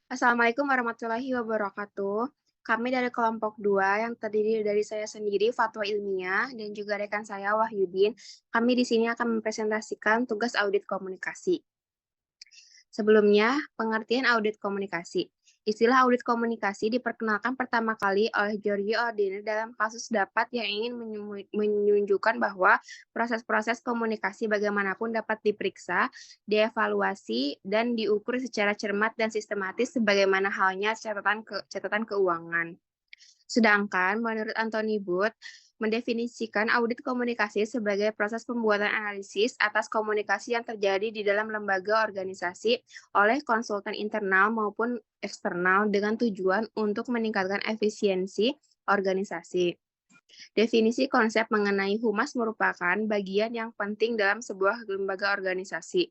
Assalamualaikum warahmatullahi wabarakatuh. Kami dari kelompok 2 yang terdiri dari saya sendiri, Fatwa Ilmiah, dan juga rekan saya, Wahyudin. Kami di sini akan mempresentasikan tugas audit komunikasi. Sebelumnya, pengertian audit komunikasi. Istilah audit komunikasi diperkenalkan pertama kali oleh Giorgio Ordine dalam kasus dapat yang ingin menunjukkan bahwa proses-proses komunikasi bagaimanapun dapat diperiksa, dievaluasi, dan diukur secara cermat dan sistematis sebagaimana halnya catatan keuangan. Sedangkan menurut Anthony Booth, mendefinisikan audit komunikasi sebagai proses pembuatan analisis atas komunikasi yang terjadi di dalam lembaga organisasi oleh konsultan internal maupun eksternal dengan tujuan untuk meningkatkan efisiensi organisasi. Definisi konsep mengenai humas merupakan bagian yang penting dalam sebuah lembaga organisasi,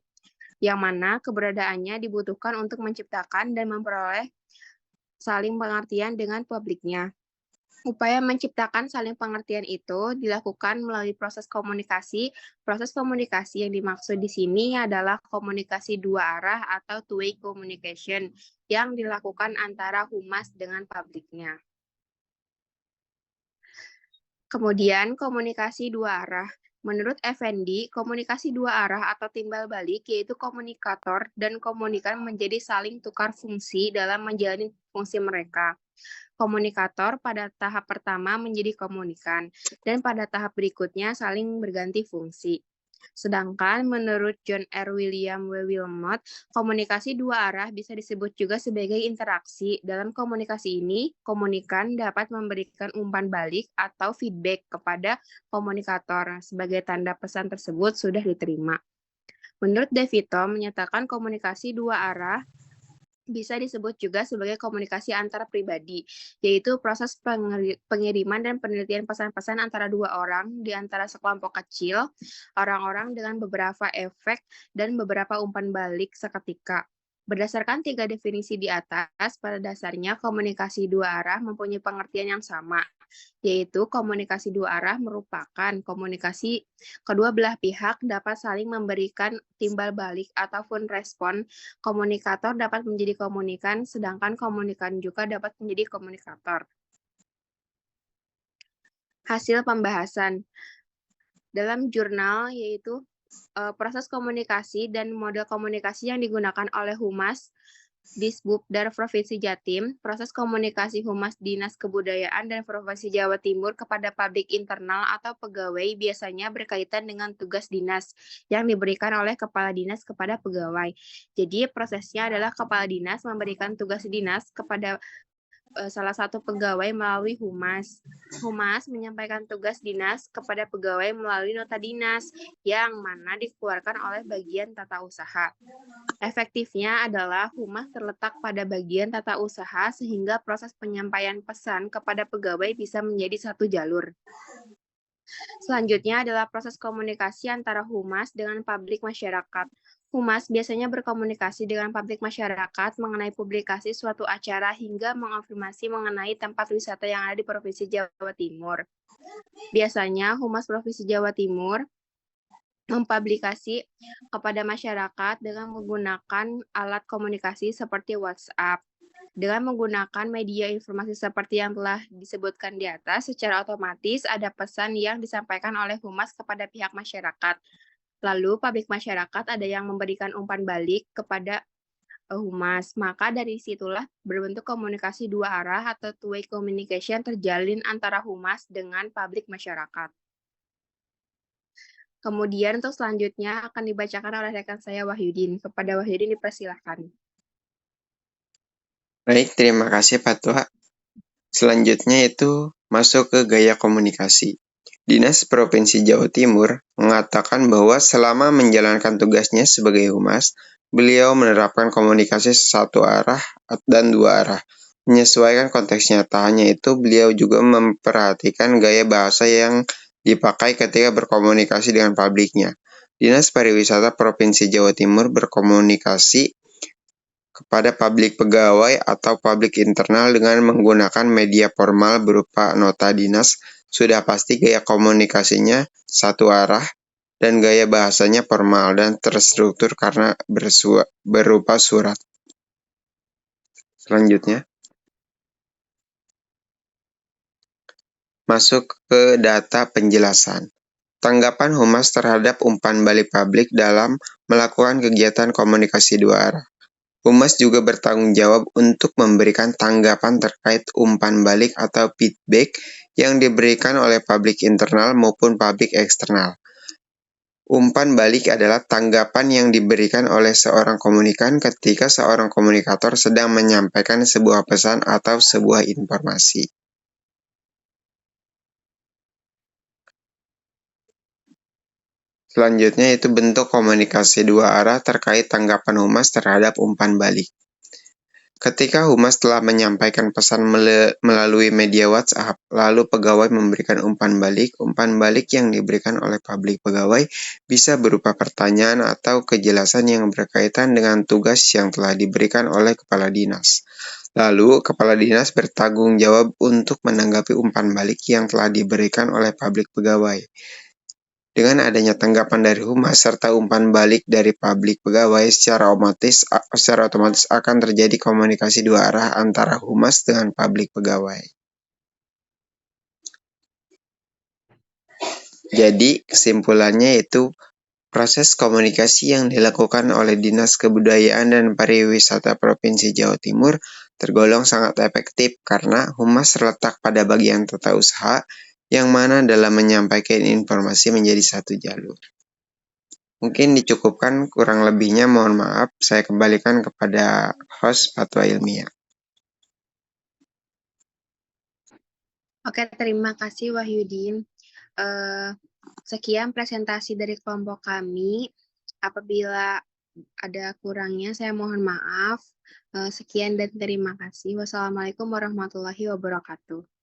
yang mana keberadaannya dibutuhkan untuk menciptakan dan memperoleh saling pengertian dengan publiknya. Upaya menciptakan saling pengertian itu dilakukan melalui proses komunikasi. Proses komunikasi yang dimaksud di sini adalah komunikasi dua arah atau two-way communication yang dilakukan antara humas dengan publiknya. Kemudian komunikasi dua arah. Menurut Effendi, komunikasi dua arah atau timbal balik yaitu komunikator dan komunikan menjadi saling tukar fungsi dalam menjalani fungsi mereka. Komunikator pada tahap pertama menjadi komunikan, dan pada tahap berikutnya saling berganti fungsi. Sedangkan menurut John R. William W. Wilmot, komunikasi dua arah bisa disebut juga sebagai interaksi. Dalam komunikasi ini, komunikan dapat memberikan umpan balik atau feedback kepada komunikator sebagai tanda pesan tersebut sudah diterima. Menurut Devito, menyatakan komunikasi dua arah bisa disebut juga sebagai komunikasi antar pribadi, yaitu proses pengiriman dan penelitian pesan-pesan antara dua orang di antara sekelompok kecil, orang-orang dengan beberapa efek dan beberapa umpan balik seketika. Berdasarkan tiga definisi di atas, pada dasarnya komunikasi dua arah mempunyai pengertian yang sama, yaitu komunikasi dua arah merupakan komunikasi kedua belah pihak dapat saling memberikan timbal balik ataupun respon. Komunikator dapat menjadi komunikan, sedangkan komunikan juga dapat menjadi komunikator. Hasil pembahasan dalam jurnal yaitu proses komunikasi dan model komunikasi yang digunakan oleh Humas Disbudkar Provinsi Jatim, proses komunikasi Humas Dinas Kebudayaan dan Provinsi Jawa Timur kepada publik internal atau pegawai biasanya berkaitan dengan tugas dinas yang diberikan oleh kepala dinas kepada pegawai. Jadi prosesnya adalah kepala dinas memberikan tugas dinas kepada salah satu pegawai melalui humas. Humas menyampaikan tugas dinas kepada pegawai melalui nota dinas yang mana dikeluarkan oleh bagian tata usaha. Efektifnya adalah humas terletak pada bagian tata usaha sehingga proses penyampaian pesan kepada pegawai bisa menjadi satu jalur. Selanjutnya adalah proses komunikasi antara humas dengan publik masyarakat. Humas biasanya berkomunikasi dengan publik masyarakat mengenai publikasi suatu acara hingga mengonfirmasi mengenai tempat wisata yang ada di Provinsi Jawa Timur. Biasanya Humas Provinsi Jawa Timur mempublikasi kepada masyarakat dengan menggunakan alat komunikasi seperti WhatsApp. Dengan menggunakan media informasi seperti yang telah disebutkan di atas, secara otomatis ada pesan yang disampaikan oleh humas kepada pihak masyarakat. Lalu publik masyarakat ada yang memberikan umpan balik kepada humas. Maka dari situlah berbentuk komunikasi dua arah atau two-way communication terjalin antara humas dengan publik masyarakat. Kemudian untuk selanjutnya akan dibacakan oleh rekan saya Wahyudin. Kepada Wahyudin dipersilahkan. Baik, terima kasih Fatwa. Selanjutnya itu masuk ke gaya komunikasi. Dinas Provinsi Jawa Timur mengatakan bahwa selama menjalankan tugasnya sebagai humas, beliau menerapkan komunikasi satu arah dan dua arah. Menyesuaikan konteks nyata, hanya itu beliau juga memperhatikan gaya bahasa yang dipakai ketika berkomunikasi dengan publiknya. Dinas Pariwisata Provinsi Jawa Timur berkomunikasi kepada publik pegawai atau publik internal dengan menggunakan media formal berupa nota dinas, sudah pasti gaya komunikasinya satu arah dan gaya bahasanya formal dan terstruktur karena berupa surat. Selanjutnya, masuk ke data penjelasan. Tanggapan Humas terhadap umpan balik publik dalam melakukan kegiatan komunikasi dua arah. Humas juga bertanggung jawab untuk memberikan tanggapan terkait umpan balik atau feedback yang diberikan oleh publik internal maupun publik eksternal. Umpan balik adalah tanggapan yang diberikan oleh seorang komunikan ketika seorang komunikator sedang menyampaikan sebuah pesan atau sebuah informasi. Selanjutnya itu bentuk komunikasi dua arah terkait tanggapan Humas terhadap umpan balik. Ketika Humas telah menyampaikan pesan melalui media WhatsApp, lalu pegawai memberikan umpan balik yang diberikan oleh publik pegawai bisa berupa pertanyaan atau kejelasan yang berkaitan dengan tugas yang telah diberikan oleh kepala dinas. Lalu, kepala dinas bertanggung jawab untuk menanggapi umpan balik yang telah diberikan oleh publik pegawai. Dengan adanya tanggapan dari Humas serta umpan balik dari publik pegawai, secara otomatis akan terjadi komunikasi dua arah antara Humas dengan publik pegawai. Jadi, kesimpulannya itu proses komunikasi yang dilakukan oleh Dinas Kebudayaan dan Pariwisata Provinsi Jawa Timur tergolong sangat efektif karena Humas terletak pada bagian tata usaha yang mana dalam menyampaikan informasi menjadi satu jalur. Mungkin dicukupkan, kurang lebihnya mohon maaf, saya kembalikan kepada host Fatwa Ilmiah. Oke, terima kasih Wahyudin. Sekian presentasi dari kelompok kami. Apabila ada kurangnya, saya mohon maaf. Sekian dan terima kasih. Wassalamualaikum warahmatullahi wabarakatuh.